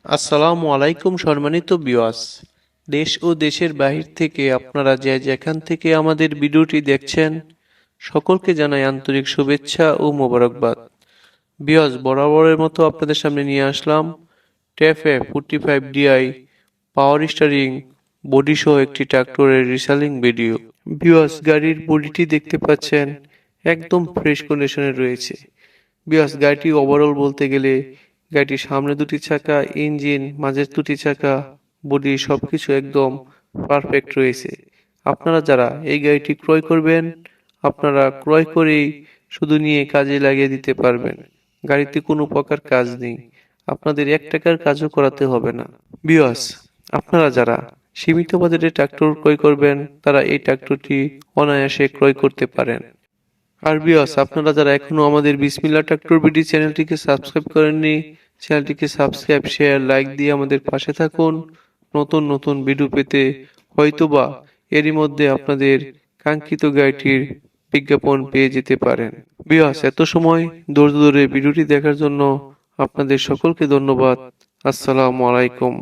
আসসালামু আলাইকুম সম্মানিত ভিউয়ার্স। দেশ ও দেশের বাহির থেকে আপনারা যেখান থেকে আমাদের ভিডিওটি দেখছেন সকলকে জানাই আন্তরিক শুভেচ্ছা ও মোবারকবাদ। ভিউয়ার্স, বরাবরের মতো আপনাদের সামনে নিয়ে আসলাম TAFE 45 DI power steering body সহ একটি ট্রাক্টরের রিসেলিং ভিডিও। ভিউয়ার্স, গাড়ির বডিটি দেখতে পাচ্ছেন একদম ফ্রেশ কন্ডিশনে রয়েছে। ভিউয়ার্স, গাড়িটি ওভারঅল বলতে গেলে গাড়িটির সামনে দুটি চাকা, ইঞ্জিন, মাঝের দুটি চাকা, বডি সবকিছু একদম পারফেক্ট রয়েছে। আপনারা যারা এই গাড়িটি ক্রয় করবেন, আপনারা ক্রয় করেই শুধু নিয়ে কাজে লাগিয়ে দিতে পারবেন। গাড়িতে কোনো প্রকার কাজ নেই, আপনাদের 1 টাকার কাজও করাতে হবে না। ভিউয়ার্স, আপনারা যারা সীমিত বাজেটে ট্রাক্টর ক্রয় করবেন তারা এই ট্রাক্টরটি অনায়াসে ক্রয় করতে পারেন। আর ভিউয়ার্স, আপনারা যারা এখনো আমাদের বিসমিল্লাহ ট্রাক্টর বিডি চ্যানেলটিকে সাবস্ক্রাইব করেননি, চ্যানেলটিকে সাবস্ক্রাইব, শেয়ার, লাইক দিয়ে আমাদের পাশে থাকুন। নতুন নতুন ভিডিও পেতে হয়তোবা এরই মধ্যে আপনাদের কাঙ্ক্ষিত গাড়িটির বিজ্ঞাপন পেয়ে যেতে পারেন। ভিউয়ার্স, এত সময় ধৈর্য ধরে ভিডিওটি দেখার জন্য আপনাদের সকলকে ধন্যবাদ। আসসালামু আলাইকুম।